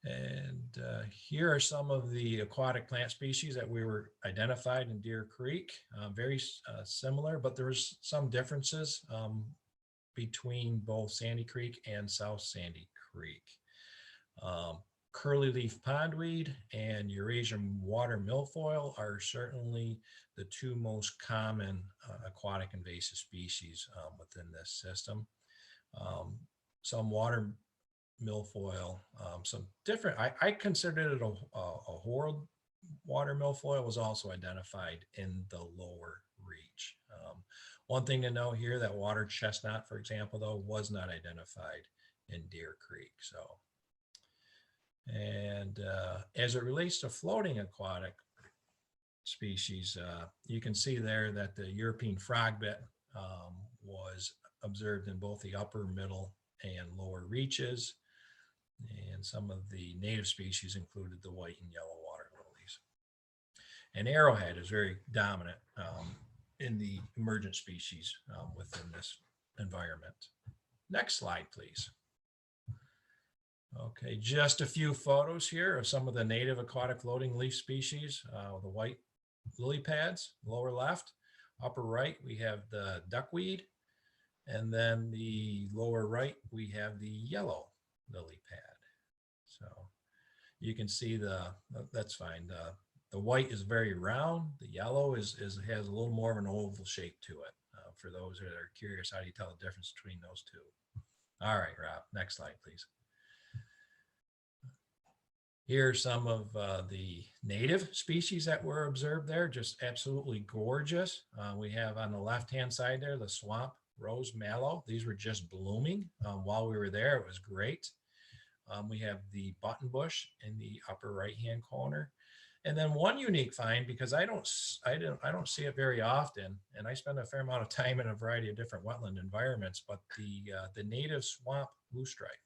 And here are some of the aquatic plant species that we were identified in Deer Creek. Very similar, but there was some differences between both Sandy Creek and South Sandy Creek. Curly leaf pondweed and Eurasian water milfoil are certainly the two most common aquatic invasive species within this system. Some water milfoil, some different, I considered it a horned water milfoil was also identified in the lower reach. One thing to know here, that water chestnut, for example, though, was not identified in Deer Creek. So, and as it relates to floating aquatic species, you can see there that the European frogbit was observed in both the upper, middle, and lower reaches. And some of the native species included the white and yellow water lilies. And arrowhead is very dominant in the emergent species within this environment. Next slide, please. Okay, just a few photos here of some of the native aquatic floating leaf species. The white lily pads, lower left. Upper right, we have the duckweed. And then the lower right, we have the yellow lily pad. So you can see that's fine. The white is very round. The yellow has a little more of an oval shape to it. For those that are curious, how do you tell the difference between those two? All right, Rob, next slide, please. Here are some of the native species that were observed there, just absolutely gorgeous. We have on the left-hand side there, the swamp rose mallow. These were just blooming while we were there. It was great. We have the buttonbush in the upper right-hand corner. And then one unique find, because I don't see it very often, and I spend a fair amount of time in a variety of different wetland environments, but the native swamp loosestrife.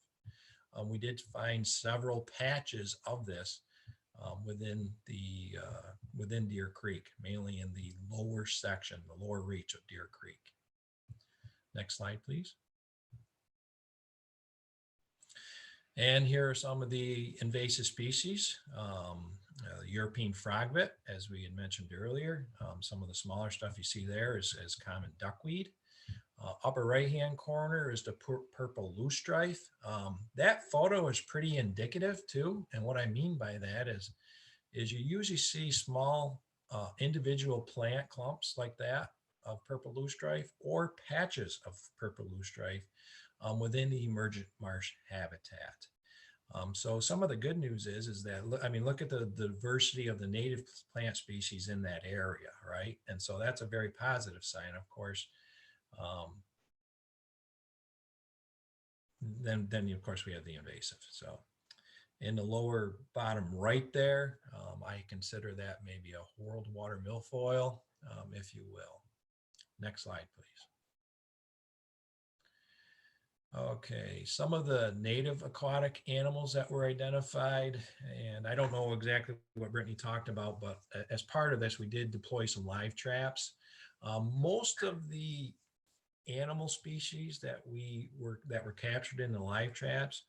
We did find several patches of this within Deer Creek, mainly in the lower section, the lower reach of Deer Creek. Next slide, please. And here are some of the invasive species. European frogbit, as we had mentioned earlier. Some of the smaller stuff you see there is common duckweed. Upper right-hand corner is the purple loosestrife. That photo is pretty indicative too. And what I mean by that is you usually see small individual plant clumps like that of purple loosestrife or patches of purple loosestrife within the emergent marsh habitat. So some of the good news is that, I mean, look at the diversity of the native plant species in that area, right? And so that's a very positive sign, of course. Then of course we have the invasive. So in the lower bottom right there, I consider that maybe a whorled water milfoil, if you will. Next slide, please. Okay, some of the native aquatic animals that were identified, and I don't know exactly what Brittany talked about, but as part of this, we did deploy some live traps. Most of the animal species that were captured in the live traps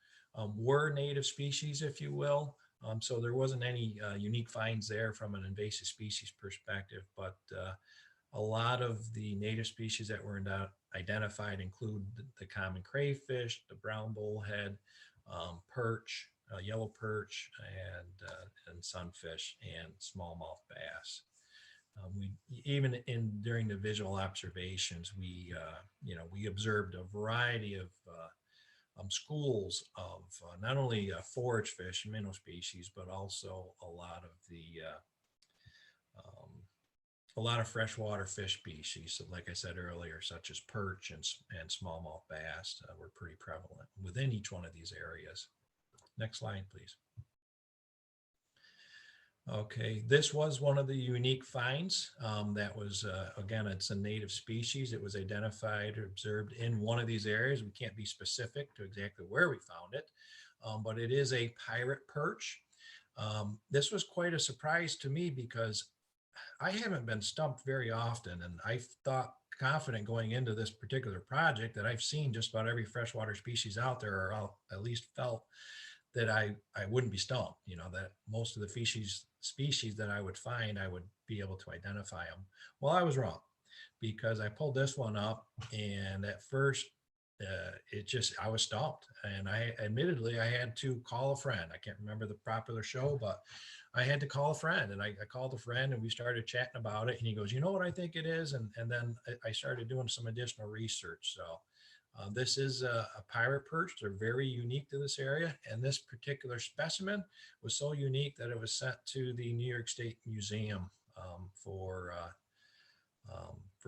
were native species, if you will. So there wasn't any unique finds there from an invasive species perspective, but a lot of the native species that were identified include the common crayfish, the brown bullhead, perch, yellow perch, and sunfish, and smallmouth bass. During the visual observations, we observed a variety of schools of not only forage fish, minnow species, but also a lot of freshwater fish species. So like I said earlier, such as perch and smallmouth bass were pretty prevalent within each one of these areas. Next slide, please. Okay, this was one of the unique finds that was, again, it's a native species. It was identified or observed in one of these areas. We can't be specific to exactly where we found it, but it is a pirate perch. This was quite a surprise to me because I haven't been stumped very often, and I thought confident going into this particular project that I've seen just about every freshwater species out there, or at least felt that I wouldn't be stumped, you know, that most of the species that I would find, I would be able to identify them. Well, I was wrong, because I pulled this one up, and at first I was stumped, and I admittedly, I had to call a friend. I can't remember the popular show, but I had to call a friend, and I called a friend, and we started chatting about it, and he goes, you know what I think it is? And then I started doing some additional research. So this is a pirate perch. They're very unique to this area. And this particular specimen was so unique that it was sent to the New York State Museum for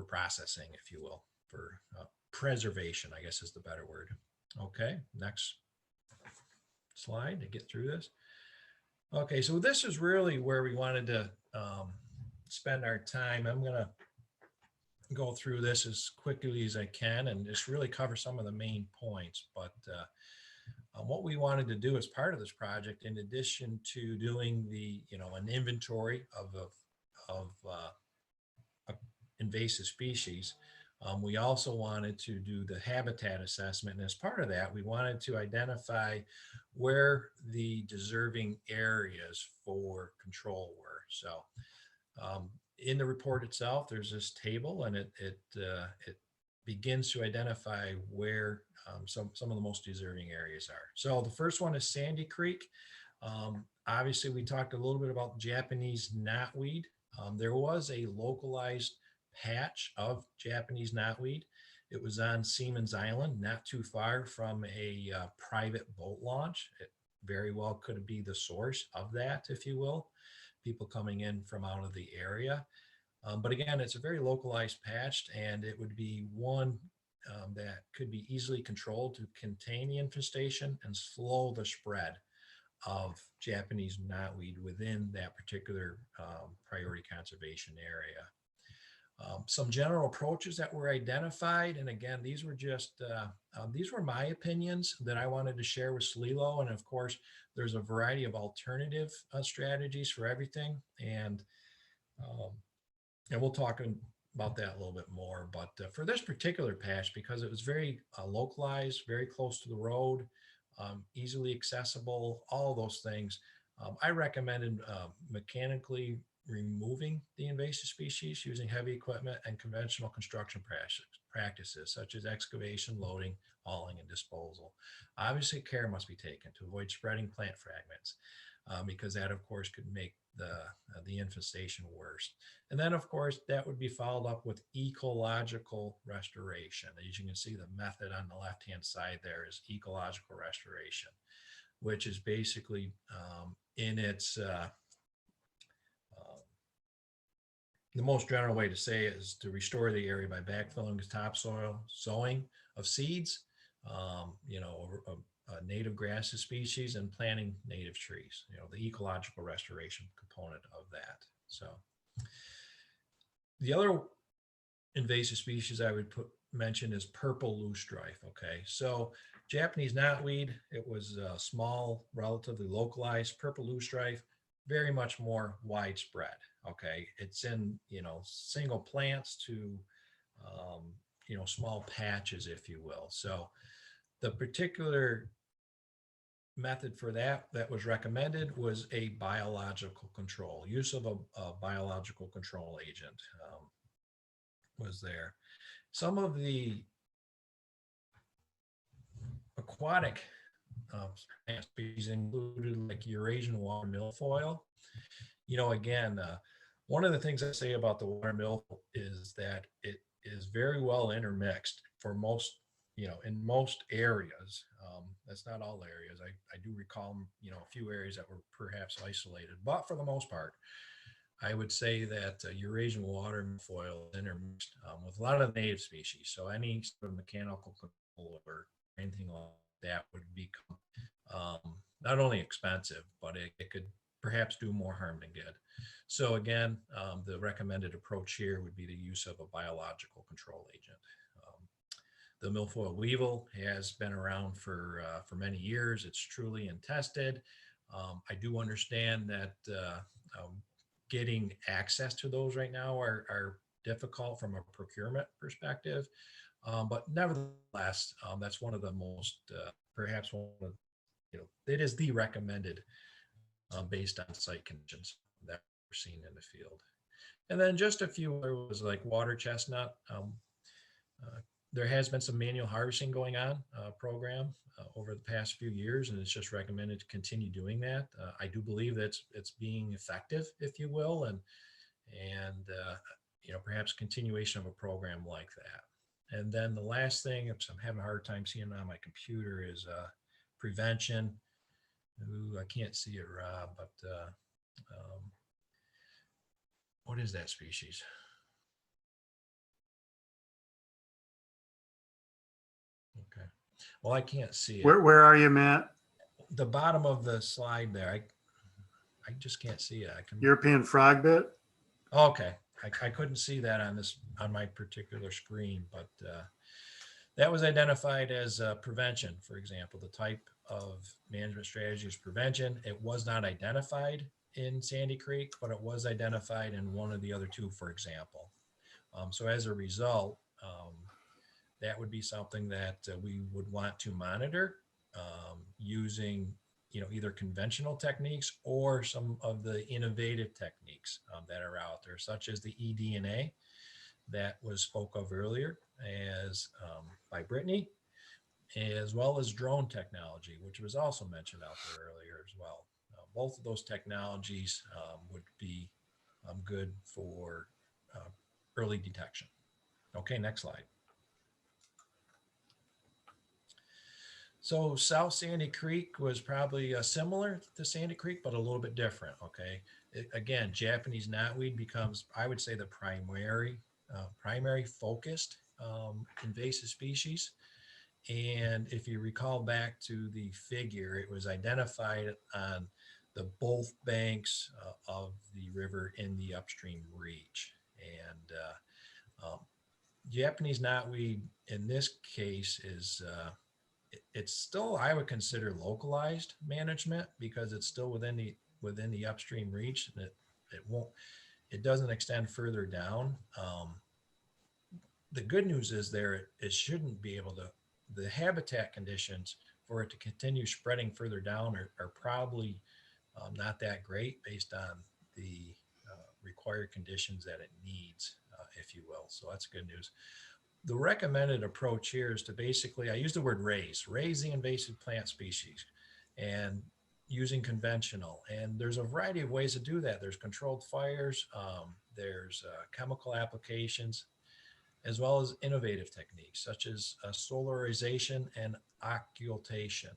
processing, if you will, for preservation, I guess is the better word. Okay, next slide to get through this. Okay, so this is really where we wanted to spend our time. I'm going to go through this as quickly as I can and just really cover some of the main points. But what we wanted to do as part of this project, in addition to doing an inventory of invasive species, we also wanted to do the habitat assessment. And as part of that, we wanted to identify where the deserving areas for control were. So in the report itself, there's this table, and it begins to identify where some of the most deserving areas are. So the first one is Sandy Creek. Obviously, we talked a little bit about Japanese knotweed. There was a localized patch of Japanese knotweed. It was on Seaman's Island, not too far from a private boat launch. It very well could be the source of that, if you will, people coming in from out of the area. But again, it's a very localized patch, and it would be one that could be easily controlled to contain the infestation and slow the spread of Japanese knotweed within that particular priority conservation area. Some general approaches that were identified, and again, these were just these were my opinions that I wanted to share with SLELO, and of course, there's a variety of alternative strategies for everything, and we'll talk about that a little bit more. But for this particular patch, because it was very localized, very close to the road, easily accessible, all those things, I recommended mechanically removing the invasive species using heavy equipment and conventional construction practices such as excavation, loading, hauling, and disposal. Obviously, care must be taken to avoid spreading plant fragments, because that, of course, could make the infestation worse. And then, of course, that would be followed up with ecological restoration. As you can see, the method on the left-hand side there is ecological restoration, which is basically in its the most general way to say it is to restore the area by backfilling the topsoil, sowing of seeds, native grasses species, and planting native trees, the ecological restoration component of that. So the other invasive species I would mention is purple loosestrife. Okay, so Japanese knotweed, it was small, relatively localized. Purple loosestrife, very much more widespread. Okay, it's in single plants to small patches, if you will. So the particular method for that was recommended was a biological control. Use of a biological control agent was there. Some of the aquatic plant species included like Eurasian water milfoil. Again, one of the things I say about the water milfoil is that it is very well intermixed for most, in most areas. That's not all areas. I do recall, a few areas that were perhaps isolated, but for the most part, I would say that Eurasian water milfoil is intermixed with a lot of native species. So any sort of mechanical control or anything like that would become not only expensive, but it could perhaps do more harm than good. So again, the recommended approach here would be the use of a biological control agent. The milfoil weevil has been around for many years. It's truly untested. I do understand that getting access to those right now are difficult from a procurement perspective. But nevertheless, that's one of the most, perhaps one of it is the recommended based on site conditions that we're seeing in the field. And then just a few other was like water chestnut. There has been some manual harvesting going on program over the past few years, and it's just recommended to continue doing that. I do believe that it's being effective, if you will, and perhaps continuation of a program like that. And then the last thing, which I'm having a hard time seeing on my computer, is prevention. Ooh, I can't see it, Rob, but what is that species? Okay. Well, I can't see it. Where are you, Matt? The bottom of the slide there. I just can't see it. European frogbit. Okay. I couldn't see that on my particular screen, but that was identified as prevention, for example. The type of management strategy is prevention. It was not identified in Sandy Creek, but it was identified in one of the other two, for example. So as a result, that would be something that we would want to monitor using, either conventional techniques or some of the innovative techniques that are out there, such as the eDNA that was spoke of earlier by Brittany, as well as drone technology, which was also mentioned out there earlier as well. Both of those technologies would be good for early detection. Okay, next slide. So South Sandy Creek was probably similar to Sandy Creek, but a little bit different. Okay, again, Japanese knotweed becomes, I would say, the primary focused invasive species. And if you recall back to the figure, it was identified on the both banks of the river in the upstream reach. And Japanese knotweed in this case is it's still, I would consider, localized management because it's still within the upstream reach, and it doesn't extend further down. The good news is it shouldn't be able to, the habitat conditions for it to continue spreading further down are probably not that great based on the required conditions that it needs, if you will. So that's good news. The recommended approach here is to basically, I use the word raise the invasive plant species, and using conventional. And there's a variety of ways to do that. There's controlled fires, there's chemical applications, as well as innovative techniques such as solarization and occultation.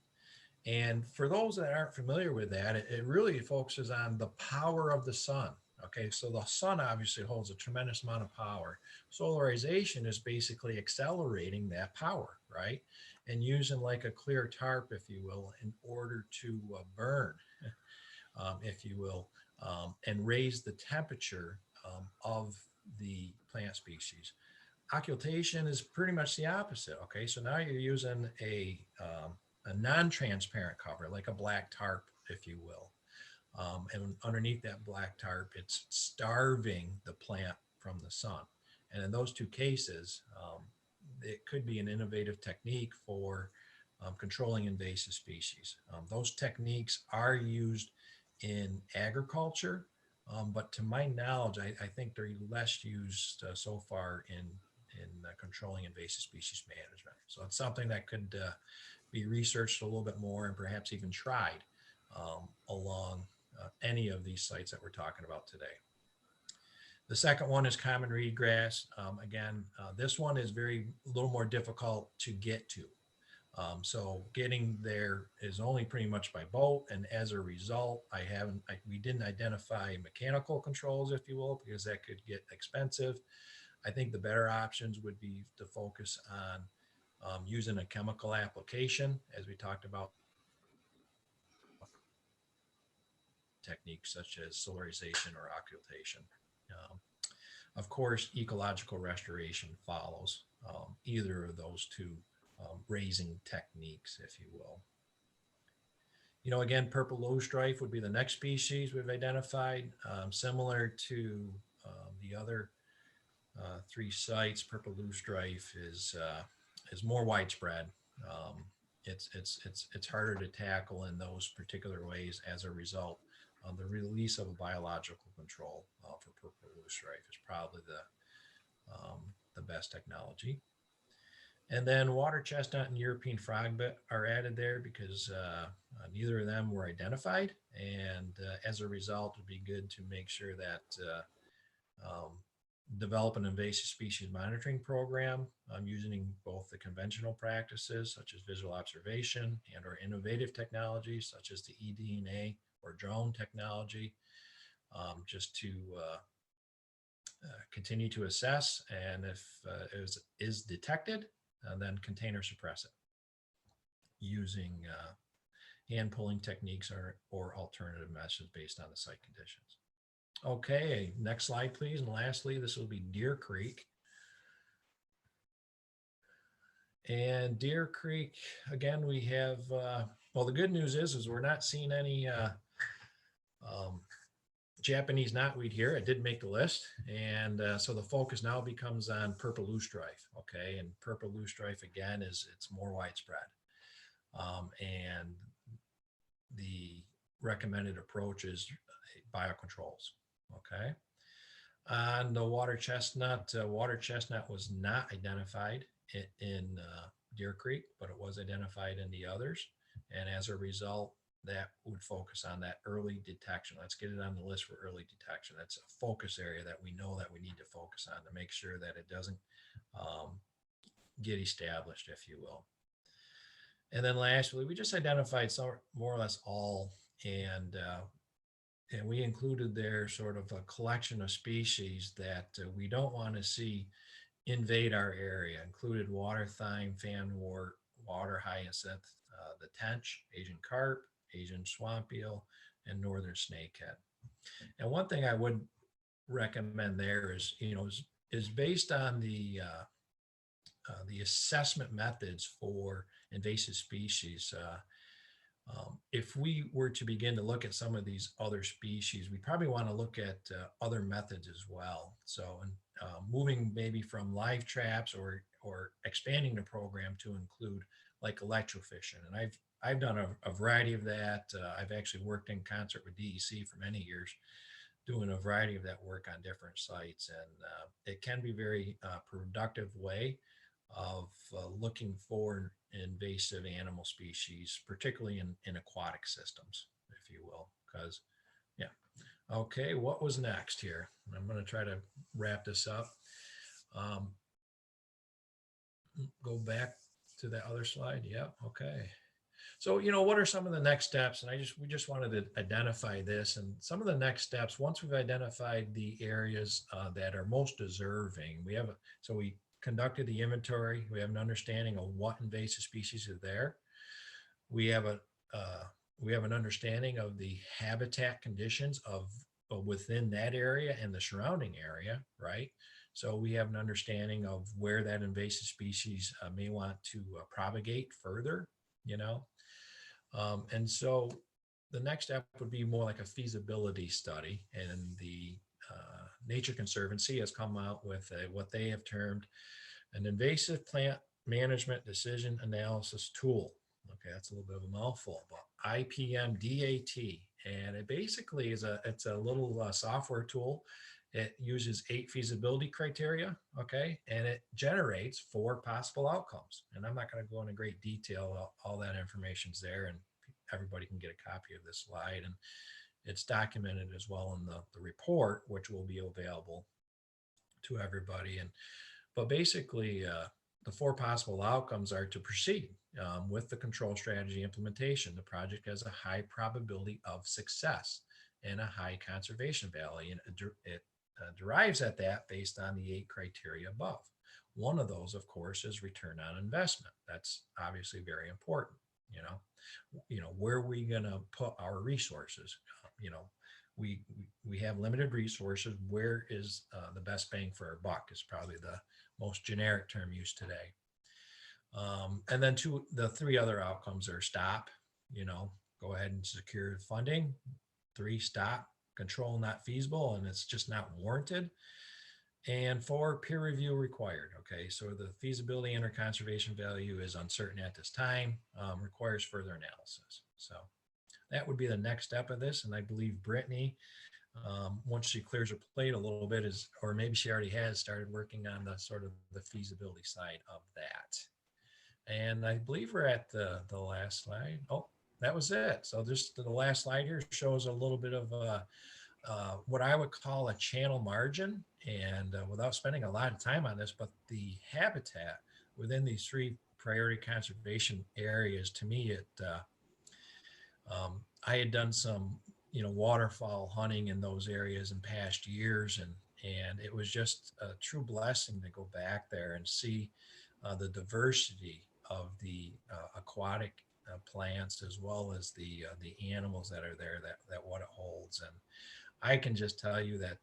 And for those that aren't familiar with that, it really focuses on the power of the sun. Okay, so the sun obviously holds a tremendous amount of power. Solarization is basically accelerating that power, right? And using like a clear tarp, if you will, in order to burn, if you will, and raise the temperature of the plant species. Occultation is pretty much the opposite. Okay, so now you're using a non-transparent cover, like a black tarp, if you will. And underneath that black tarp, it's starving the plant from the sun. And in those two cases, it could be an innovative technique for controlling invasive species. Those techniques are used in agriculture, but to my knowledge, I think they're less used so far in controlling invasive species management. So it's something that could be researched a little bit more and perhaps even tried along any of these sites that we're talking about today. The second one is common reed grass. Again, this one is a little more difficult to get to. So getting there is only pretty much by boat. And as a result, we didn't identify mechanical controls, if you will, because that could get expensive. I think the better options would be to focus on using a chemical application, as we talked about, techniques such as solarization or occultation. Of course, ecological restoration follows either of those two raising techniques, if you will. Again, purple lowstrife would be the next species we've identified. Similar to the other three sites, purple lowstrife is more widespread. it's harder to tackle in those particular ways as a result. The release of a biological control for purple loosestrife is probably the best technology. And then water chestnut and European frogbit are added there because neither of them were identified. And as a result, it'd be good to make sure that develop an invasive species monitoring program using both the conventional practices such as visual observation and or innovative technologies such as the eDNA or drone technology, just to continue to assess, and if it is detected, then container suppress it using hand pulling techniques or alternative methods based on the site conditions. Okay, next slide, please. And lastly, this will be Deer Creek. And Deer Creek, again, we have, well, the good news is we're not seeing any Japanese knotweed here. It did make the list. And so the focus now becomes on purple loosestrife, okay? And purple loosestrife, again, it's more widespread. And the recommended approach is biocontrols, okay? On the water chestnut was not identified in Deer Creek, but it was identified in the others. And as a result, that would focus on that early detection. Let's get it on the list for early detection. That's a focus area that we know that we need to focus on to make sure that it doesn't get established, if you will. And then lastly, we just identified some, more or less all, and we included there sort of a collection of species that we don't want to see invade our area. Included water thyme, fanwort, water hyacinth, the tench, Asian carp, Asian swamp eel, and northern snakehead. And one thing I would recommend there is, is based on the assessment methods for invasive species. If we were to begin to look at some of these other species, we probably want to look at other methods as well. So moving maybe from live traps or expanding the program to include like electrofishing. And I've done a variety of that. I've actually worked in concert with DEC for many years, doing a variety of that work on different sites. And it can be very productive way of looking for invasive animal species, particularly in aquatic systems, if you will, because, yeah. Okay, what was next here? I'm going to try to wrap this up. Go back to that other slide. Yep. Okay. So, what are some of the next steps? And we just wanted to identify this, and some of the next steps, once we've identified the areas that are most deserving, so we conducted the inventory, we have an understanding of what invasive species are there. We have an understanding of the habitat conditions of within that area and the surrounding area, right? So we have an understanding of where that invasive species may want to propagate further, and so the next step would be more like a feasibility study, and the Nature Conservancy has come out with what they have termed an invasive plant management decision analysis tool. Okay, that's a little bit of a mouthful, but IPMDAT, and it basically is it's a little software tool. It uses 8 feasibility criteria, okay, and it generates 4 possible outcomes. And I'm not going to go into great detail. All that information's there, and everybody can get a copy of this slide. And it's documented as well in the report, which will be available to everybody. But basically, the 4 possible outcomes are to proceed with the control strategy implementation. The project has a high probability of success and a high conservation value, and it derives at that based on the 8 criteria above. One of those, of course, is return on investment. That's obviously very important. Where are we going to put our resources? We have limited resources. Where is the best bang for our buck is probably the most generic term used today. And then the 3 other outcomes are stop, go ahead and secure funding. 3, stop, control not feasible, and it's just not warranted. And 4, peer review required. Okay, so the feasibility and or conservation value is uncertain at this time, requires further analysis. So that would be the next step of this. And I believe Brittany, once she clears her plate a little bit, is, or maybe she already has started working on the sort of the feasibility side of that. And I believe we're at the last slide. Oh, that was it. So just the last slide here shows a little bit of what I would call a channel margin. And without spending a lot of time on this, but the habitat within these 3 priority conservation areas, to me, I had done some, waterfowl hunting in those areas in past years, and it was just a true blessing to go back there and see the diversity of the aquatic plants, as well as the animals that are there, that what it holds. And I can just tell you that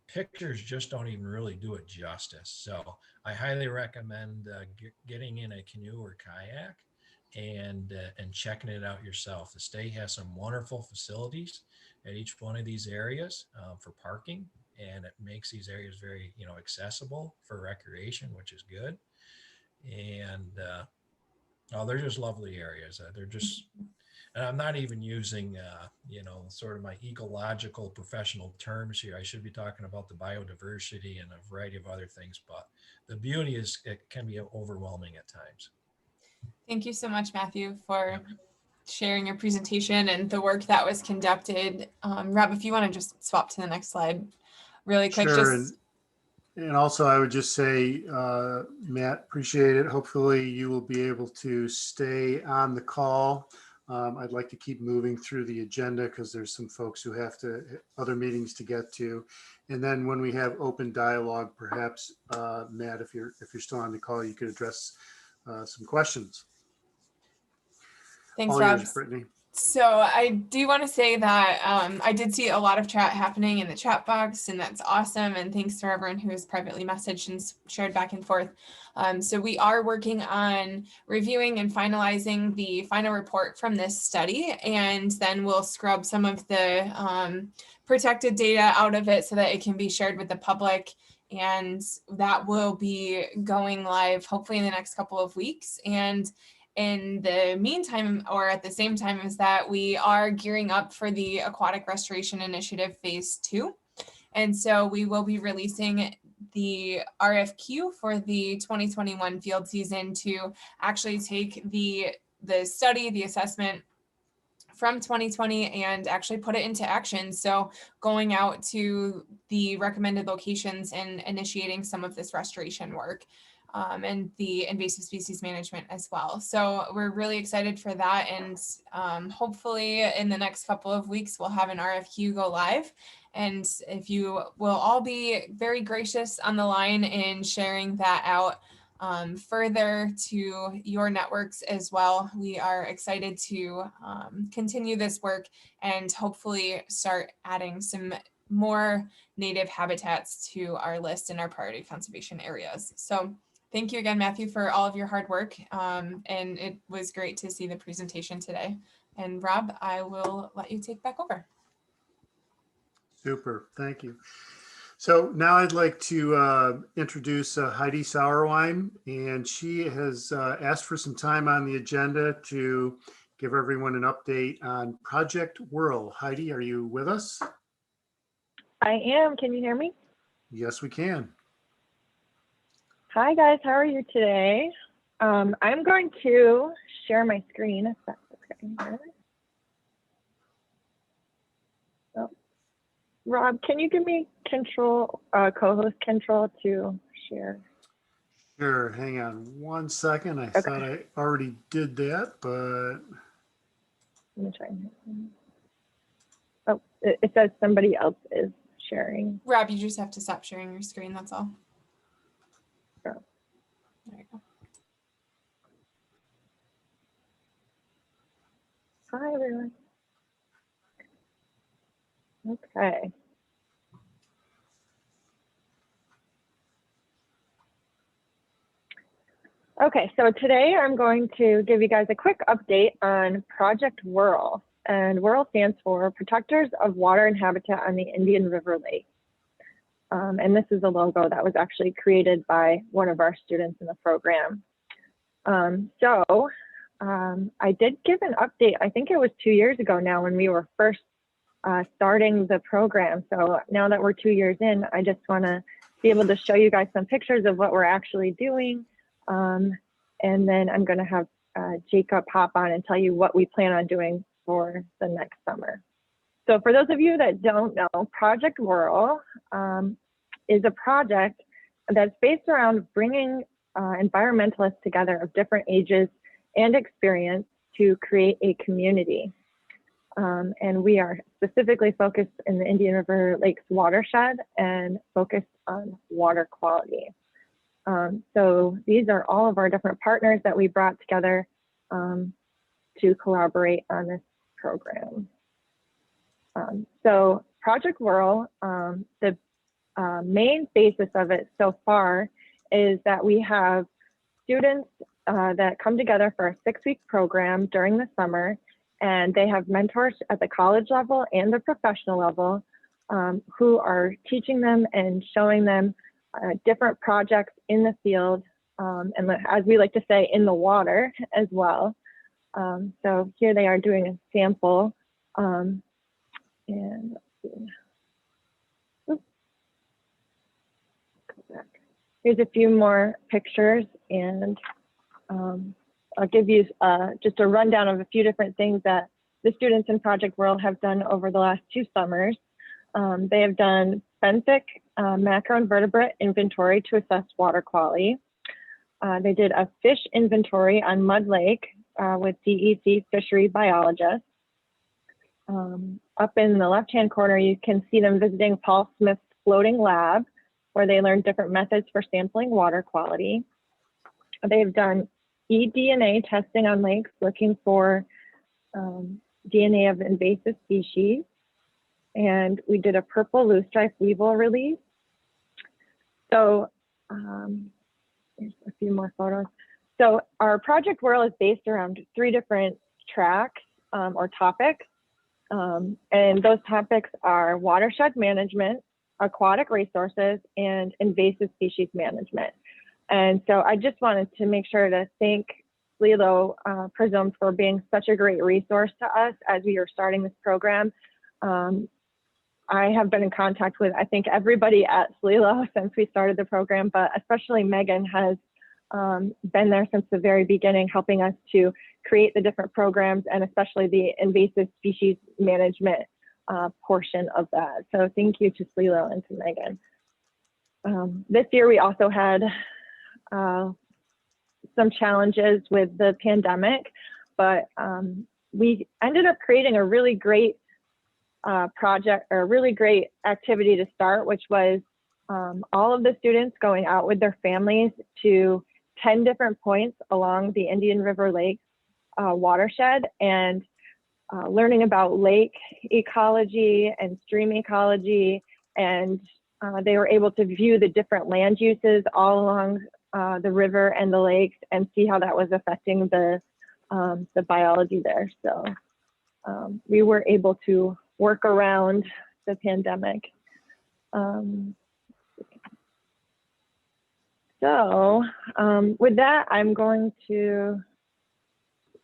pictures just don't even really do it justice. So I highly recommend getting in a canoe or kayak and checking it out yourself. The state has some wonderful facilities at each one of these areas for parking, and it makes these areas very, accessible for recreation, which is good. And they're just lovely areas. They're just, and I'm not even using, sort of my ecological professional terms here. I should be talking about the biodiversity and a variety of other things, but the beauty is it can be overwhelming at times. Thank you so much, Matthew, for Yep. sharing your presentation and the work that was conducted. Rob, if you want to just swap to the next slide really quick. Sure. And also I would just say, Matt, appreciate it. Hopefully you will be able to stay on the call. I'd like to keep moving through the agenda because there's some folks who have other meetings to get to. And then when we have open dialogue, perhaps, Matt, if you're still on the call, you could address some questions. Thanks, All Rob. yours, Brittany. So I do want to say that I did see a lot of chat happening in the chat box, and that's awesome. And thanks to everyone who has privately messaged and shared back and forth. So we are working on reviewing and finalizing the final report from this study, and then we'll scrub some of the protected data out of it so that it can be shared with the public. And that will be going live hopefully in the next couple of weeks. And in the meantime, or at the same time as that, we are gearing up for the Aquatic Restoration Initiative Phase 2. And so we will be releasing the RFQ for the 2021 field season to actually take the study, the assessment from 2020 and actually put it into action. So going out to the recommended locations and initiating some of this restoration work. And the invasive species management as well. So we're really excited for that. And hopefully in the next couple of weeks, we'll have an RFQ go live. And if you will all be very gracious on the line in sharing that out further to your networks as well. We are excited to continue this work and hopefully start adding some more native habitats to our list in our priority conservation areas. So thank you again, Matthew, for all of your hard work. And it was great to see the presentation today. And Rob, I will let you take back over. Super, thank you. So now I'd like to introduce Heidi Sauerwein, and she has asked for some time on the agenda to give everyone an update on Project Whirl. Heidi, are you with us? I am. Can you hear me? Yes, we can. Hi guys, how are you today? I'm going to share my screen if that's okay. Oh. Rob, can you give me control, co-host control to share? Sure, hang on one second. I thought I already did that, but. Let me try. Oh, it says somebody else is sharing. Rob, you just have to stop sharing your screen, that's all. Sure. There you go. Hi, everyone. Okay. Okay, so today I'm going to give you guys a quick update on Project Whirl. And Whirl stands for Protectors of Water and Habitat on the Indian River Lake. And this is a logo that was actually created by one of our students in the program. I did give an update, I think it was 2 years ago now when we were first starting the program. So now that we're 2 years in, I just want to be able to show you guys some pictures of what we're actually doing. And then I'm going to have Jacob hop on and tell you what we plan on doing for the next summer. So for those of you that don't know, Project Whirl is a project that's based around bringing environmentalists together of different ages and experience to create a community. And we are specifically focused in the Indian River Lakes watershed and focused on water quality. So these are all of our different partners that we brought together to collaborate on this program. So Project Whirl, the main basis of it so far is that we have students that come together for a 6-week program during the summer, and they have mentors at the college level and the professional level who are teaching them and showing them different projects in the field, and as we like to say, in the water as well. So here they are doing a sample. And let's see. Oops. Go back. Here's a few more pictures, and I'll give you just a rundown of a few different things that the students in Project Whirl have done over the last 2 summers. They have done benthic macroinvertebrate inventory to assess water quality. They did a fish inventory on Mud Lake with DEC fishery biologists. Up in the left-hand corner, you can see them visiting Paul Smith's floating lab, where they learned different methods for sampling water quality. They've done eDNA testing on lakes, looking for DNA of invasive species. And we did a purple loosestrife weevil release. So here's a few more photos. So our Project Whirl is based around 3 different tracks or topics. And those topics are watershed management, aquatic resources, and invasive species management. And so I just wanted to make sure to thank SLELO Prism for being such a great resource to us as we are starting this program. I have been in contact with, I think, everybody at SLELO since we started the program, but especially Megan has been there since the very beginning, helping us to create the different programs and especially the invasive species management portion of that. So thank you to SLELO and to Megan. This year we also had some challenges with the pandemic, but we ended up creating a really great project, or a really great activity to start, which was all of the students going out with their families to 10 different points along the Indian River Lake watershed and learning about lake ecology and stream ecology. And they were able to view the different land uses all along the river and the lakes and see how that was affecting the biology there. So we were able to work around the pandemic. With that, I'm going to,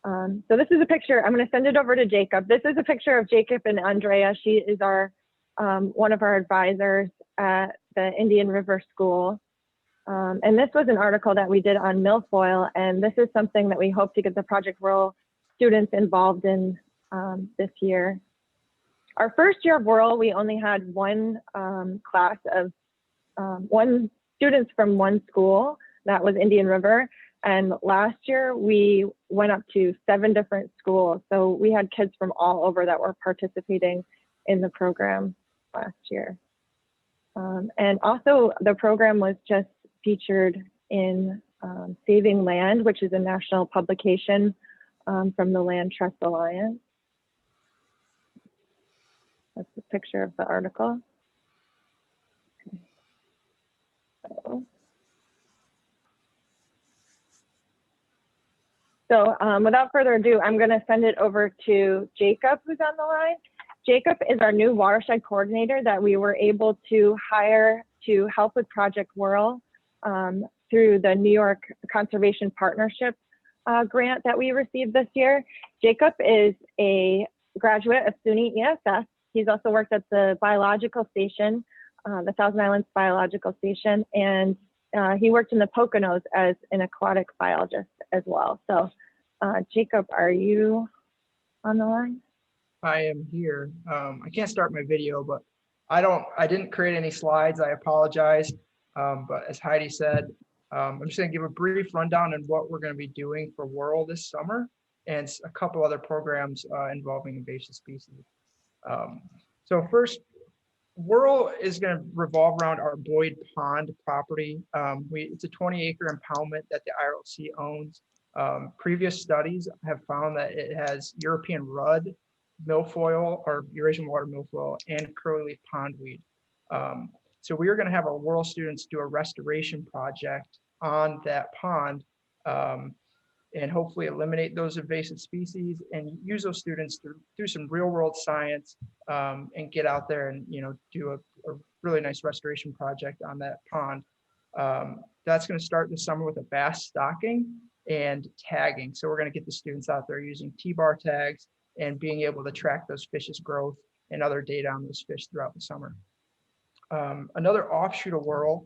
so this is a picture, I'm going to send it over to Jacob. This is a picture of Jacob and Andrea. She is our, one of our advisors at the Indian River School. And this was an article that we did on milfoil, and this is something that we hope to get the Project Whirl students involved in this year. Our first year of Whirl, we only had one class of one students from one school, that was Indian River. And last year we went up to 7 different schools. So we had kids from all over that were participating in the program last year. And also the program was just featured in Saving Land, which is a national publication from the Land Trust Alliance. That's a picture of the article. So without further ado, I'm going to send it over to Jacob, who's on the line, Jacob is our new watershed coordinator that we were able to hire to help with Project Whirl through the New York Conservation Partnership grant that we received this year. Jacob is a graduate of SUNY ESS. He's also worked at the biological station, the Thousand Islands Biological Station, and he worked in the Poconos as an aquatic biologist as well. So Jacob, are you on the line? I am here. I can't start my video, but I didn't create any slides. I apologize. But as Heidi said, I'm just going to give a brief rundown on what we're going to be doing for Whirl this summer and a couple other programs involving invasive species. So first, Whirl is going to revolve around our Boyd Pond property. It's a 20-acre impoundment that the IRLC owns. Previous studies have found that it has European rudd, milfoil or Eurasian water milfoil, and curly pondweed. So we are going to have our Whirl students do a restoration project on that pond and hopefully eliminate those invasive species and use those students to do some real world science and get out there and do a really nice restoration project on that pond. That's going to start this summer with a bass stocking and tagging. So we're going to get the students out there using T-bar tags and being able to track those fish's growth and other data on those fish throughout the summer. Another offshoot of Whirl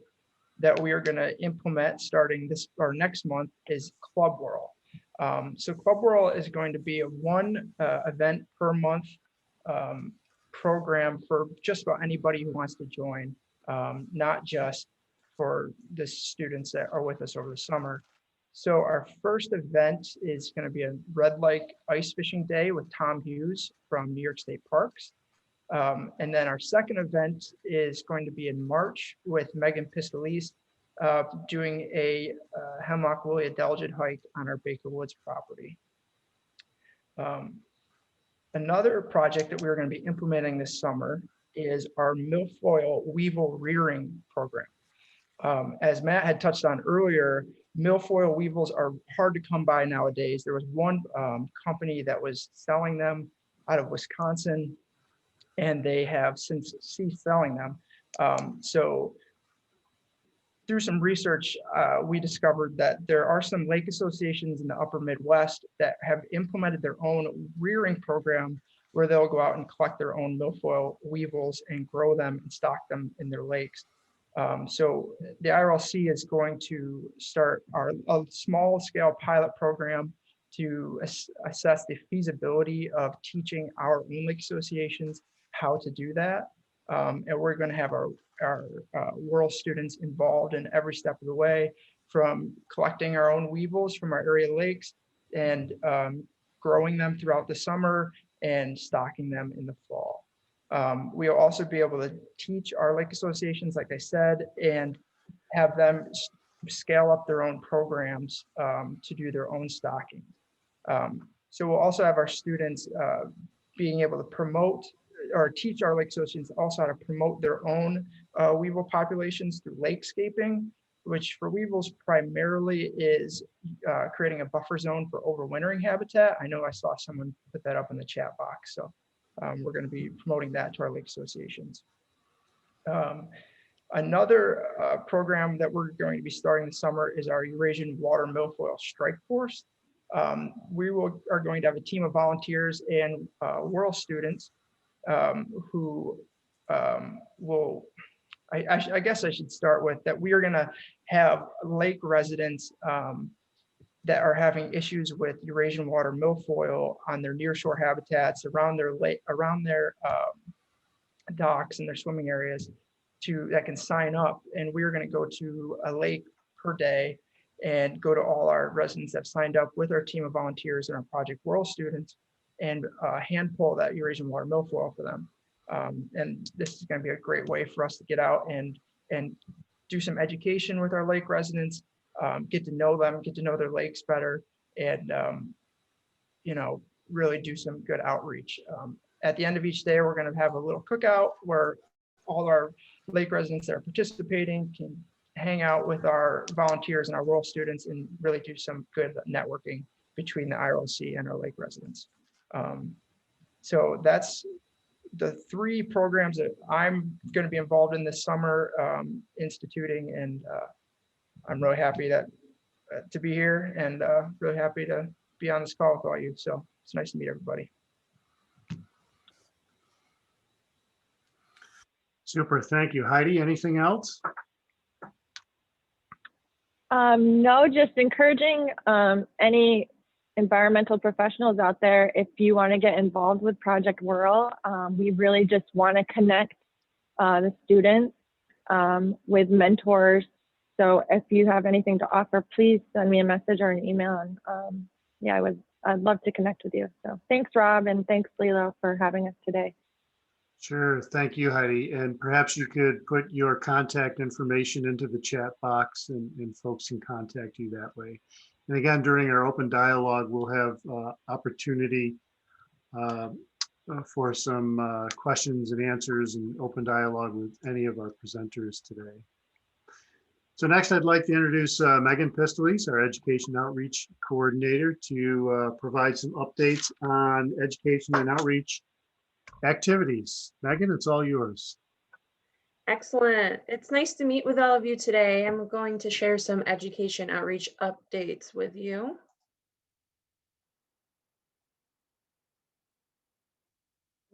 that we are going to implement starting this or next month is Club Whirl. So Club Whirl is going to be a one event per month program for just about anybody who wants to join, not just for the students that are with us over the summer. So our first event is going to be a Red Lake Ice Fishing Day with Tom Hughes from New York State Parks. And then our second event is going to be in March with Megan Pistolis doing a Hemlock Woolly Adelgid hike on our Baker Woods property. Another project that we're going to be implementing this summer is our milfoil weevil rearing program. As Matt had touched on earlier, milfoil weevils are hard to come by nowadays. There was one company that was selling them out of Wisconsin, and they have since ceased selling them. So through some research, we discovered that there are some lake associations in the upper Midwest that have implemented their own rearing program where they'll go out and collect their own milfoil weevils and grow them and stock them in their lakes. So the IRLC is going to start a small scale pilot program to assess the feasibility of teaching our own lake associations how to do that. And we're going to have our Whirl students involved in every step of the way, from collecting our own weevils from our area lakes and growing them throughout the summer and stocking them in the fall. We'll also be able to teach our lake associations, like I said, and have them scale up their own programs to do their own stocking. So we'll also have our students being able to promote or teach our lake associations also how to promote their own weevil populations through lakescaping, which for weevils primarily is creating a buffer zone for overwintering habitat. I know I saw someone put that up in the chat box. So we're going to be promoting that to our lake associations. Another program that we're going to be starting this summer is our Eurasian Water Milfoil Strike Force. We are going to have a team of volunteers and Whirl students who will, I guess I should start with that we are going to have lake residents that are having issues with Eurasian water milfoil on their nearshore habitats around their lake, around their docks and their swimming areas that can sign up. And we're going to go to a lake per day and go to all our residents that have signed up with our team of volunteers and our Project Whirl students and hand pull that Eurasian water milfoil for them. And this is going to be a great way for us to get out and do some education with our lake residents, get to know them, get to know their lakes better, and really do some good outreach. At the end of each day, we're going to have a little cookout where all our lake residents that are participating can hang out with our volunteers and our Whirl students and really do some good networking between the IRLC and our lake residents. So that's the 3 programs that I'm going to be involved in this summer, instituting, and I'm really happy to be here, and really happy to be on this call with all you. So it's nice to meet everybody. Super, thank you. Heidi, anything else? No, just encouraging any environmental professionals out there, if you want to get involved with Project Whirl, we really just want to connect the students with mentors. So if you have anything to offer, please send me a message or an email. And yeah, I'd love to connect with you. So thanks, Rob, and thanks, Lilo, for having us today. Sure, thank you, Heidi. And perhaps you could put your contact information into the chat box, and folks can contact you that way. And again, during our open dialogue, we'll have opportunity for some questions and answers and open dialogue with any of our presenters today. So next, I'd like to introduce Megan Pistoles, our Education Outreach Coordinator, to provide some updates on education and outreach activities. Megan, it's all yours. Excellent. It's nice to meet with all of you today. I'm going to share some education outreach updates with you.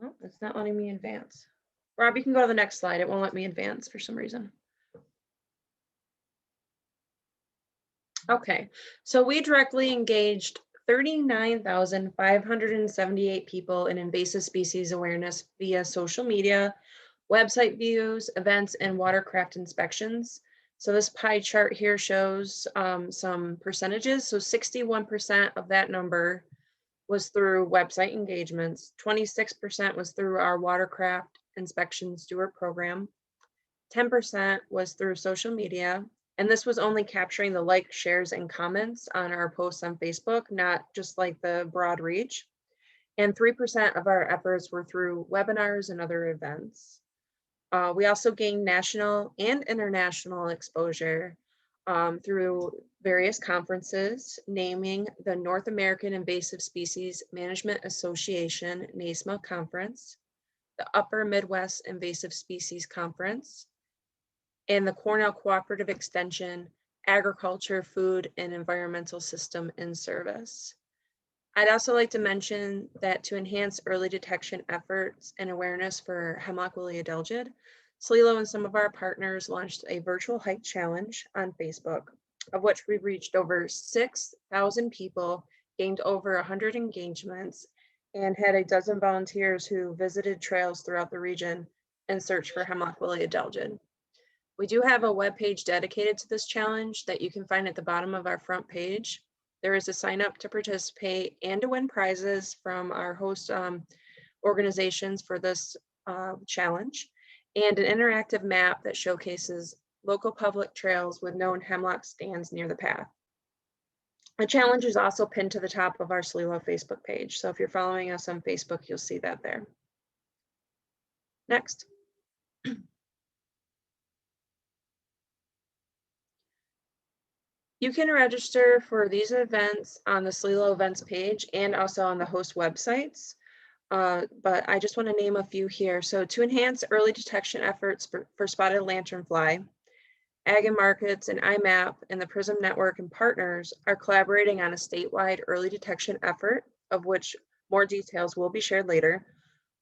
Oh, it's not letting me advance. Rob, you can go to the next slide. It won't let me advance for some reason. Okay, so we directly engaged 39,578 people in invasive species awareness via social media, website views, events, and watercraft inspections. So this pie chart here shows some percentages. So 61% of that number was through website engagements, 26% was through our watercraft inspection steward program, 10% was through social media, and this was only capturing the likes, shares, and comments on our posts on Facebook, not just like the broad reach. And 3% of our efforts were through webinars and other events. We also gained national and international exposure through various conferences, naming the North American Invasive Species Management Association NASMA Conference, the Upper Midwest Invasive Species Conference, and the Cornell Cooperative Extension Agriculture, Food, and Environmental System in Service. I'd also like to mention that to enhance early detection efforts and awareness for hemlock woolly adelgid, SLELO and some of our partners launched a virtual hike challenge on Facebook, of which we've reached over 6,000 people, gained over 100 engagements, and had a dozen volunteers who visited trails throughout the region and searched for hemlock woolly adelgid. We do have a webpage dedicated to this challenge that you can find at the bottom of our front page. There is a sign up to participate and to win prizes from our host organizations for this challenge, and an interactive map that showcases local public trails with known hemlock stands near the path. The challenge is also pinned to the top of our SLELO Facebook page. So if you're following us on Facebook, you'll see that there. Next. You can register for these events on the SLELO events page and also on the host websites. But I just want to name a few here. So to enhance early detection efforts for spotted lanternfly, Ag and Markets and IMAP and the PRISM Network and partners are collaborating on a statewide early detection effort, of which more details will be shared later.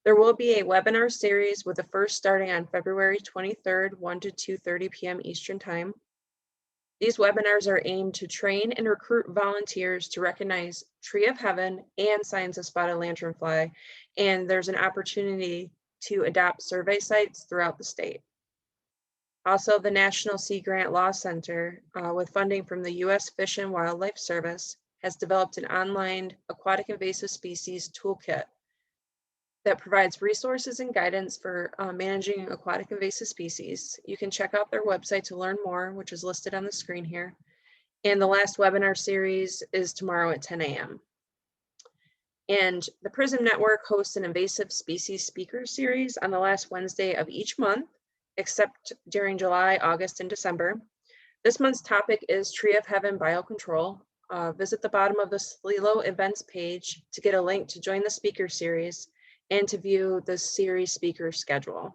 There will be a webinar series with the first starting on February 23rd, 1 to 2:30 p.m. Eastern Time. These webinars are aimed to train and recruit volunteers to recognize Tree of Heaven and signs of spotted lanternfly, and there's an opportunity to adopt survey sites throughout the state. Also, the National Sea Grant Law Center, with funding from the U.S. Fish and Wildlife Service, has developed an online aquatic invasive species toolkit that provides resources and guidance for managing aquatic invasive species. You can check out their website to learn more, which is listed on the screen here. And the last webinar series is tomorrow at 10 a.m. And the PRISM Network hosts an invasive species speaker series on the last Wednesday of each month, except during July, August, and December. This month's topic is Tree of Heaven Biocontrol. Visit the bottom of the SLELO events page to get a link to join the speaker series and to view the series speaker schedule.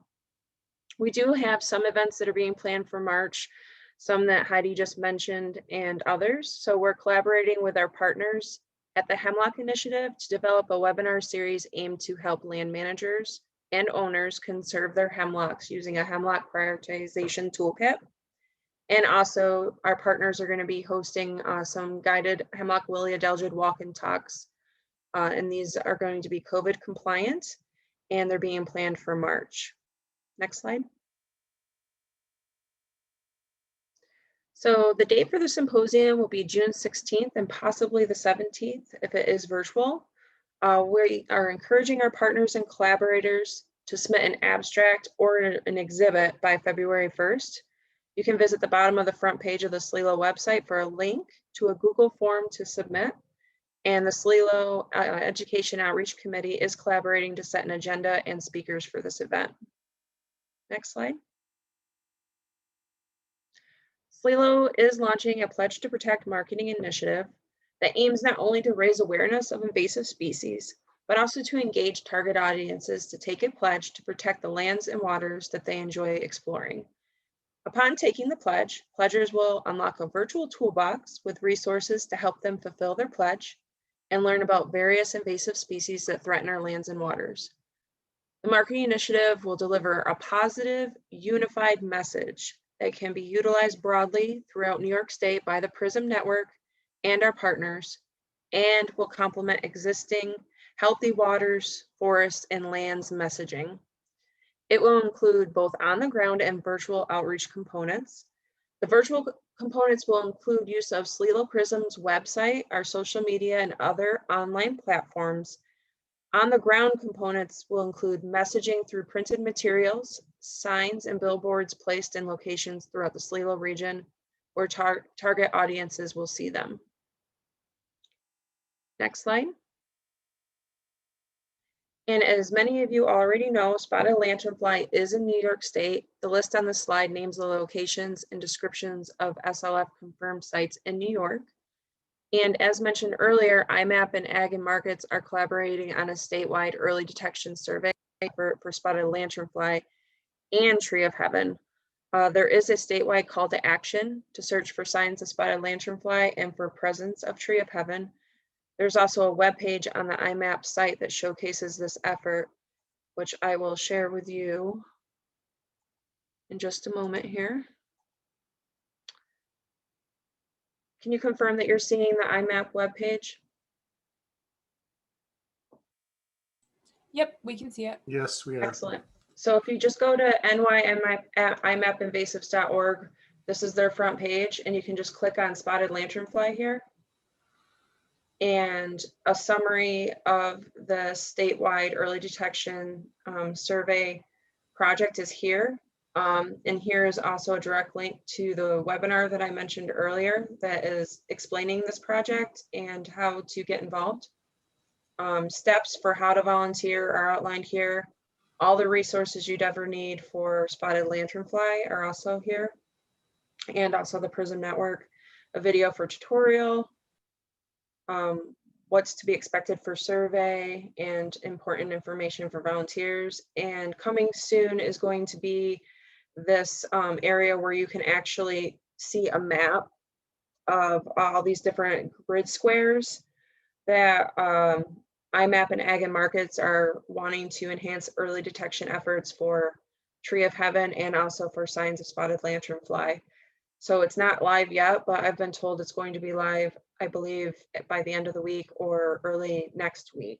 We do have some events that are being planned for March, some that Heidi just mentioned, and others. So we're collaborating with our partners at the Hemlock Initiative to develop a webinar series aimed to help land managers and owners conserve their hemlocks using a hemlock prioritization toolkit. And also our partners are going to be hosting some guided hemlock woolly adelgid walk and talks. And these are going to be COVID compliant, and they're being planned for March. Next slide. So the date for the symposium will be June 16th and possibly the 17th if it is virtual. We are encouraging our partners and collaborators to submit an abstract or an exhibit by February 1st. You can visit the bottom of the front page of the SLELO website for a link to a Google form to submit. And the SLELO Education Outreach Committee is collaborating to set an agenda and speakers for this event. Next slide. SLELO is launching a Pledge to Protect marketing initiative that aims not only to raise awareness of invasive species, but also to engage target audiences to take a pledge to protect the lands and waters that they enjoy exploring. Upon taking the pledge, pledgers will unlock a virtual toolbox with resources to help them fulfill their pledge and learn about various invasive species that threaten our lands and waters. The marketing initiative will deliver a positive, unified message that can be utilized broadly throughout New York State by the PRISM network and our partners, and will complement existing healthy waters, forests, and lands messaging. It will include both on-the-ground and virtual outreach components. The virtual components will include use of SLELO PRISM's website, our social media, and other online platforms. On-the-ground components will include messaging through printed materials, signs, and billboards placed in locations throughout the SLELO region where target audiences will see them. Next slide. And as many of you already know, spotted lanternfly is in New York State. The list on the slide names the locations and descriptions of SLF confirmed sites in New York. And as mentioned earlier, IMAP and Ag and Markets are collaborating on a statewide early detection survey for spotted lanternfly and tree of heaven. There is a statewide call to action to search for signs of spotted lanternfly and for presence of tree of heaven. There's also a webpage on the IMAP site that showcases this effort, which I will share with you in just a moment here. Can you confirm that you're seeing the IMAP webpage? Yep, we can see it. Yes, we are. Excellent. So if you just go to nymapinvasives.org, this is their front page, and you can just click on spotted lanternfly here. And a summary of the statewide early detection survey project is here. And here is also a direct link to the webinar that I mentioned earlier that is explaining this project and how to get involved. Steps for how to volunteer are outlined here. All the resources you'd ever need for spotted lanternfly are also here. And also the PRISM network, a video for tutorial, what's to be expected for survey, and important information for volunteers. And coming soon is going to be this area where you can actually see a map of all these different grid squares that IMAP and Ag and Markets are wanting to enhance early detection efforts for tree of heaven and also for signs of spotted lanternfly. So it's not live yet, but I've been told it's going to be live, I believe, by the end of the week or early next week.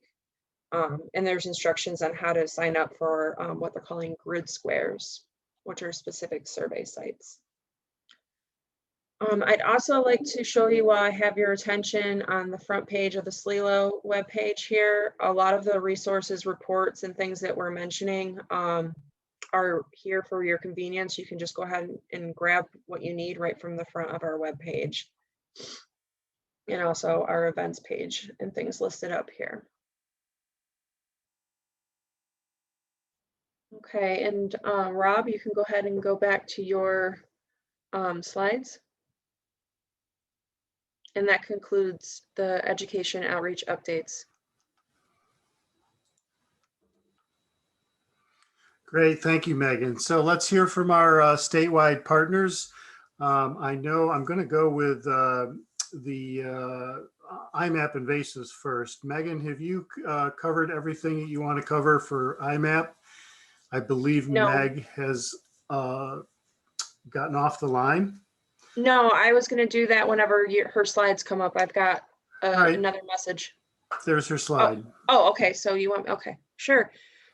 And there's instructions on how to sign up for what they're calling grid squares, which are specific survey sites. I'd also like to show you, while I have your attention, on the front page of the SLELO webpage here, a lot of the resources, reports, and things that we're mentioning are here for your convenience. You can just go ahead and grab what you need right from the front of our webpage. And also our events page and things listed up here. Okay, and Rob, you can go ahead and go back to your slides. And that concludes the education outreach updates. Great, thank you, Megan. So let's hear from our statewide partners. I know I'm going to go with the IMAP invasives first. Megan, have you covered everything that you want to cover for IMAP? I believe No. Meg has gotten off the line. No, I was going to do that whenever her slides come up. I've got right. another message. There's her slide. Oh, okay. So you want, okay, sure.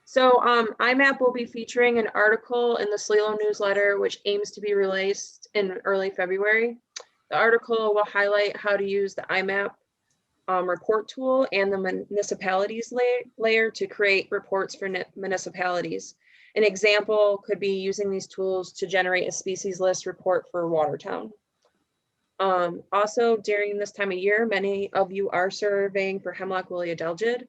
So IMAP will be featuring an article in the SLILO newsletter, which aims to be released in early February. The article will highlight how to use the IMAP report tool and the municipalities layer to create reports for municipalities. An example could be using these tools to generate a species list report for Watertown. Also, during this time of year, many of you are surveying for hemlock woolly adelgid.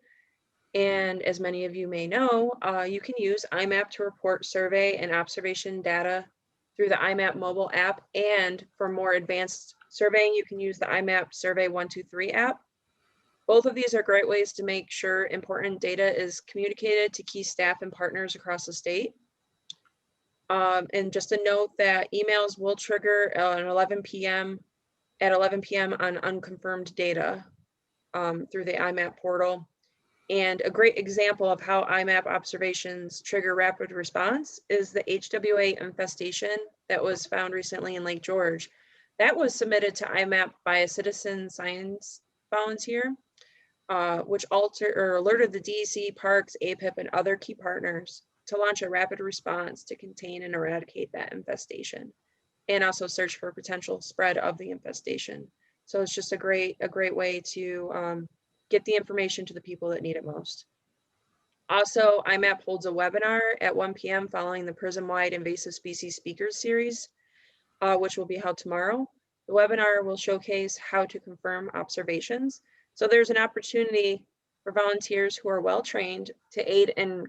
And as many of you may know, you can use IMAP to report survey and observation data through the IMAP mobile app. And for more advanced surveying, you can use the IMAP Survey 123 app. Both of these are great ways to make sure important data is communicated to key staff and partners across the state. And just a note that emails will trigger at 11 p.m. on unconfirmed data through the IMAP portal. And a great example of how IMAP observations trigger rapid response is the HWA infestation that was found recently in Lake George. That was submitted to IMAP by a citizen science volunteer, which alerted the DEC, parks, APIP, and other key partners to launch a rapid response to contain and eradicate that infestation, and also search for potential spread of the infestation. So it's just a great way to get the information to the people that need it most. Also, IMAP holds a webinar at 1 p.m. following the Prism-wide Invasive Species Speakers Series, which will be held tomorrow. The webinar will showcase how to confirm observations. So there's an opportunity for volunteers who are well-trained to aid in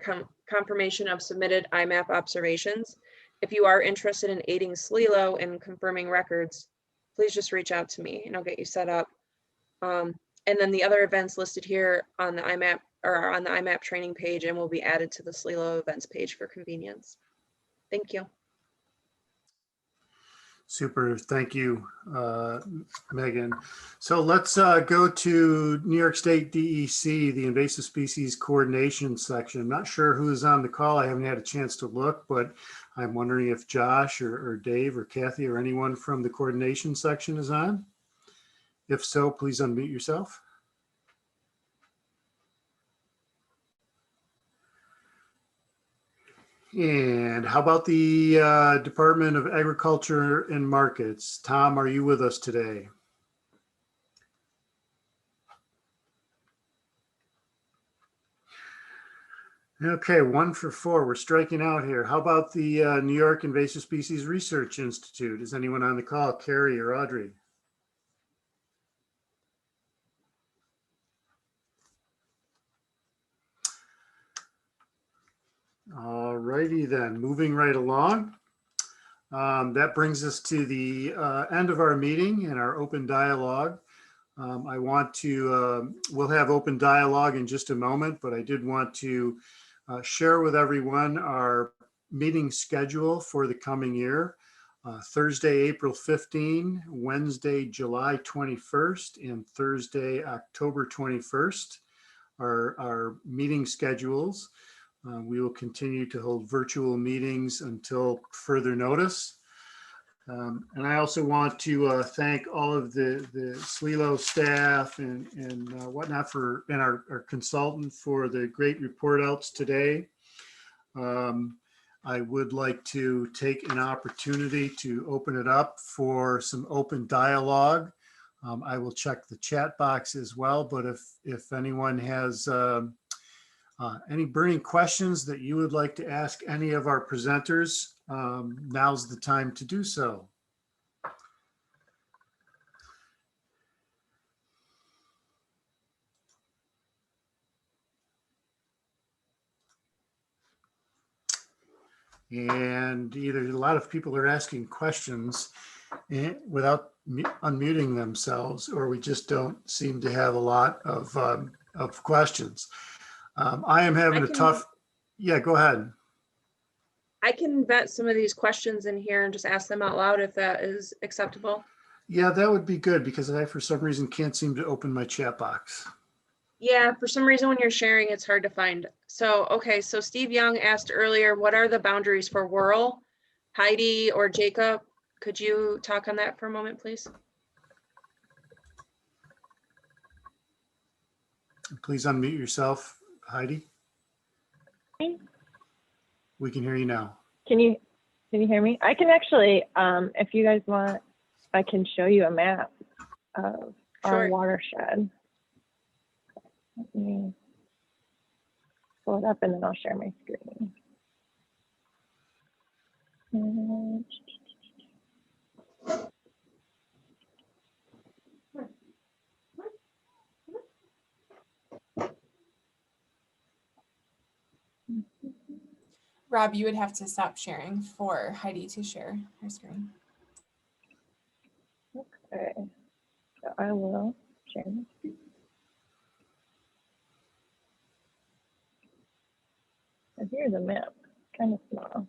confirmation of submitted IMAP observations. If you are interested in aiding SLILO in confirming records, please just reach out to me and I'll get you set up. And then the other events listed here on the IMAP or on the IMAP training page and will be added to the SLILO events page for convenience. Thank you. Super, thank you, Megan. So let's go to New York State DEC, the Invasive Species Coordination section. I'm not sure who's on the call. I haven't had a chance to look, but I'm wondering if Josh or Dave or Kathy or anyone from the coordination section is on. If so, please unmute yourself. And how about the Department of Agriculture and Markets? Tom, are you with us today? Okay, 1 for 4. We're striking out here. How about the New York Invasive Species Research Institute? Is anyone on the call? Carrie or Audrey? All righty then, moving right along. That brings us to the end of our meeting and our open dialogue. I want to, we'll have open dialogue in just a moment, but I did want to share with everyone our meeting schedule for the coming year. Thursday, April 15, Wednesday, July 21st, and Thursday, October 21st are our meeting schedules. We will continue to hold virtual meetings until further notice. And I also want to thank all of the SLILO staff and whatnot and our consultant for the great report outs today. I would like to take an opportunity to open it up for some open dialogue. I will check the chat box as well, but if anyone has any burning questions that you would like to ask any of our presenters, now's the time to do so. And either a lot of people are asking questions without unmuting themselves, or we just don't seem to have a lot of questions. I am having a tough, yeah, go ahead. I can vet some of these questions in here and just ask them out loud if that is acceptable. Yeah, that would be good because I, for some reason, can't seem to open my chat box. Yeah, for some reason when you're sharing, it's hard to find. So, okay, so Steve Young asked earlier, what are the boundaries for Whirl? Heidi or Jacob, could you talk on that for a moment, please? Please unmute yourself, Heidi. We can hear you now. Can you hear me? I can actually, if you guys want, I can show you a map of our Sure. watershed. Let me pull it up and then I'll share my screen. Rob, you would have to stop sharing for Heidi to share her screen. Okay, so I will share my screen. And here's a map, kind of small.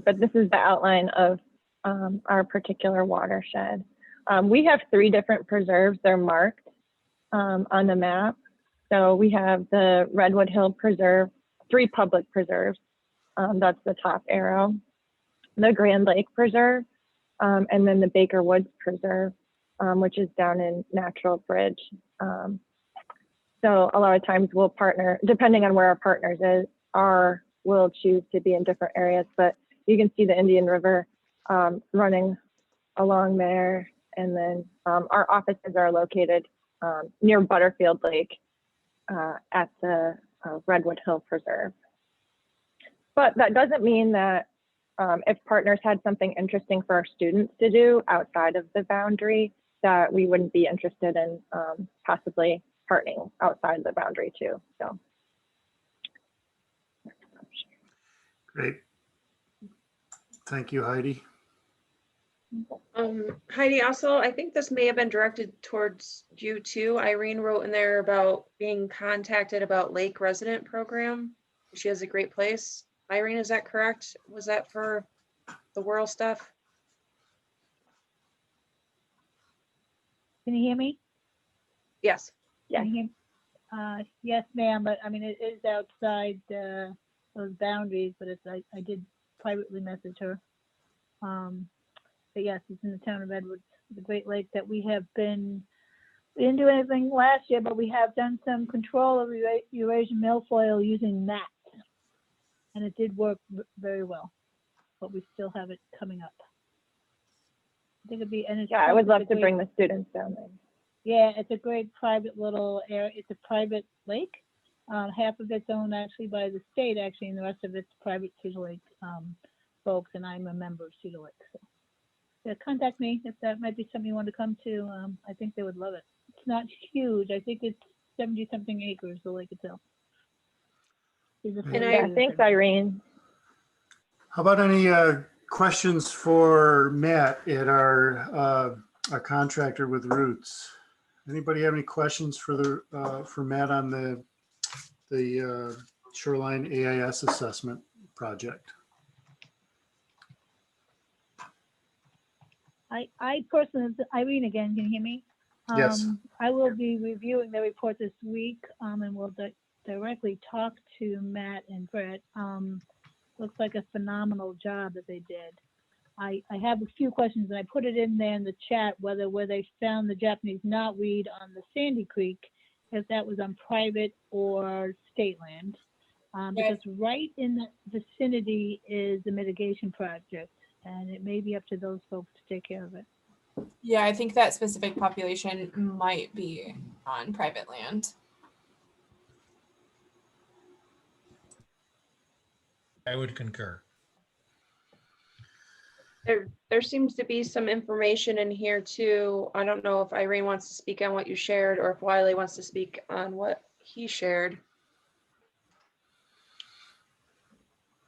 But this is the outline of our particular watershed. We have 3 different preserves. They're marked on the map. So we have the Redwood Hill Preserve, 3 public preserves. That's the top arrow. The Grand Lake Preserve, and then the Baker Woods Preserve, which is down in Natural Bridge. So a lot of times we'll partner, depending on where our partners are, we'll choose to be in different areas. But you can see the Indian River running along there. And then our offices are located near Butterfield Lake at the Redwood Hill Preserve. But that doesn't mean that if partners had something interesting for our students to do outside of the boundary, that we wouldn't be interested in possibly partnering outside the boundary too. So. Great. Thank you, Heidi. Heidi, also, I think this may have been directed towards you too. Irene wrote in there about being contacted about Lake Resident Program. She has a great place. Irene, is that correct? Was that for the Whirl stuff? Can you hear me? Yes. Yeah. Can you hear me? Yes, ma'am, but I mean, it is outside those boundaries, but it's, I did privately message her. But yes, it's in the town of Edwards, the Great Lake that we didn't do anything last year, but we have done some control of Eurasian milfoil using mats. And it did work very well, but we still have it coming up. I think it'd be, and it's, Yeah, I would love it's to a bring great, the students down there. yeah, it's a great private little area. It's a private lake. Half of it's owned actually by the state, actually, and the rest of it's private Cedar Lake folks, and I'm a member of Cedar Lake. So yeah, contact me if that might be something you want to come to. I think they would love it. It's not huge. I think it's 70-something acres, the lake itself. And Yeah, thanks, Irene. How about any questions for Matt at our contractor with Roots? Anybody have any questions for Matt on the Shoreline AIS assessment project? I personally, Irene again, can you hear me? Yes. I will be reviewing the report this week, and we'll directly talk to Matt and Brett. Looks like a phenomenal job that they did. I have a few questions, and I put it in there in the chat, where they found the Japanese knotweed on the Sandy Creek, if that was on private or state land. Because right in the vicinity is the mitigation project, and it may be up to those folks to take care of it. Yeah, I think that specific population might be on private land. I would concur. There seems to be some information in here too. I don't know if Irene wants to speak on what you shared or if Wiley wants to speak on what he shared.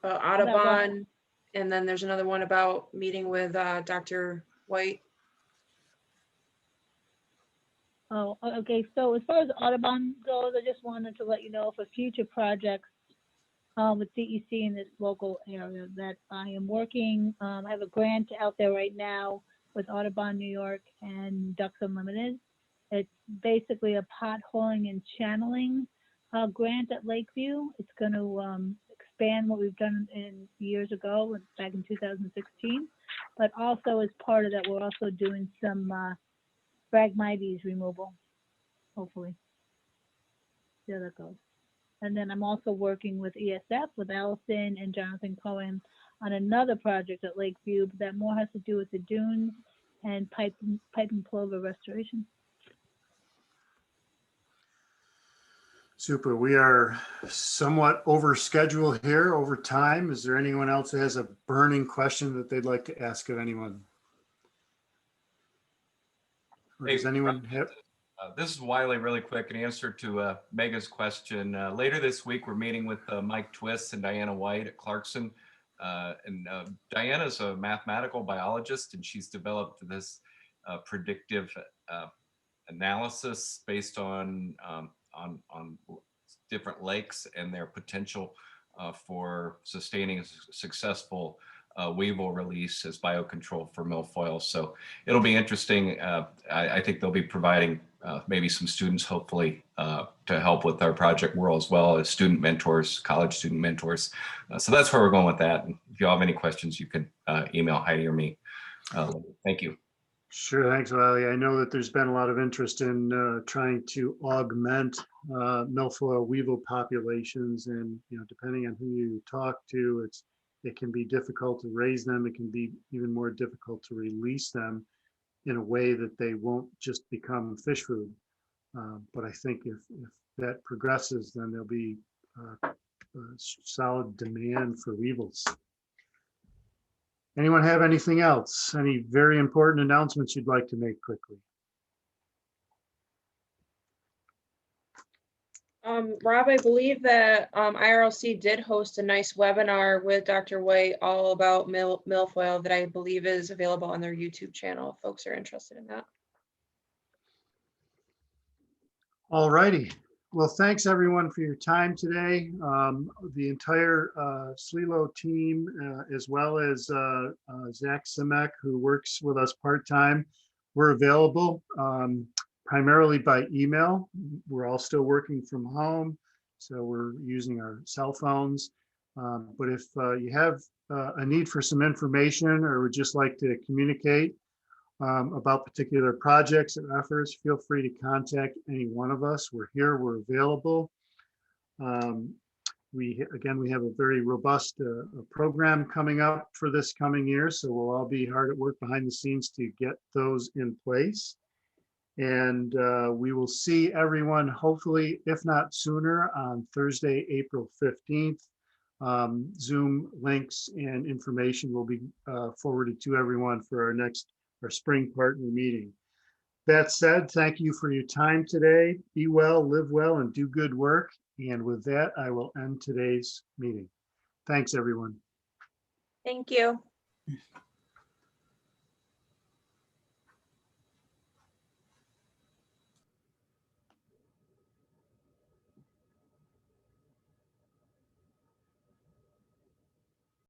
Audubon, and then there's another one about meeting with Dr. White. Oh, okay. So as far as Audubon goes, I just wanted to let you know for future projects, with DEC in this local area that I am working. I have a grant out there right now with Audubon, New York, and Ducks Unlimited. It's basically a potholing and channeling grant at Lakeview. It's going to expand what we've done in years ago, back in 2016. But also as part of that, we're also doing some Phragmites removal, hopefully. See how that goes. And then I'm also working with ESF, with Allison and Jonathan Cohen on another project at Lakeview that more has to do with the dunes and pipe and plover restoration. Super. We are somewhat over schedule here, over time. Is there anyone else that has a burning question that they'd like to ask of anyone? Or does Hey, anyone have? This is Wiley, really quick, in answer to Mega's question. Later this week, we're meeting with Mike Twist and Diana White at Clarkson. Diana's a mathematical biologist, and she's developed this predictive analysis based on different lakes and their potential for sustaining a successful weevil release as biocontrol for milfoil. So it'll be interesting. I think they'll be providing maybe some students, hopefully, to help with our project world, as well as student mentors, college student mentors. So that's where we're going with that. And if you have any questions, you can email Heidi or me. Thank you. Sure, thanks, Wiley. I know that there's been a lot of interest in trying to augment milfoil weevil populations, and depending on who you talk to, it can be difficult to raise them. It can be even more difficult to release them in a way that they won't just become fish food. But I think if that progresses, then there'll be a solid demand for weevils. Anyone have anything else? Any very important announcements you'd like to make quickly? Rob, I believe that IRLC did host a nice webinar with Dr. White all about milfoil that I believe is available on their YouTube channel if folks are interested in that. All righty. Well, thanks everyone for your time today. The entire SLILO team, as well as Zach Simek, who works with us part-time, we're available primarily by email. We're all still working from home, so we're using our cell phones. But if you have a need for some information or would just like to communicate about particular projects or efforts, feel free to contact any one of us. We're here, we're available. We have a very robust program coming up for this coming year, so we'll all be hard at work behind the scenes to get those in place. And we will see everyone, hopefully, if not sooner, on Thursday, April 15th. Zoom links and information will be forwarded to everyone for our spring partner meeting. That said, thank you for your time today. Be well, live well, and do good work. And with that, I will end today's meeting. Thanks, everyone. Thank you.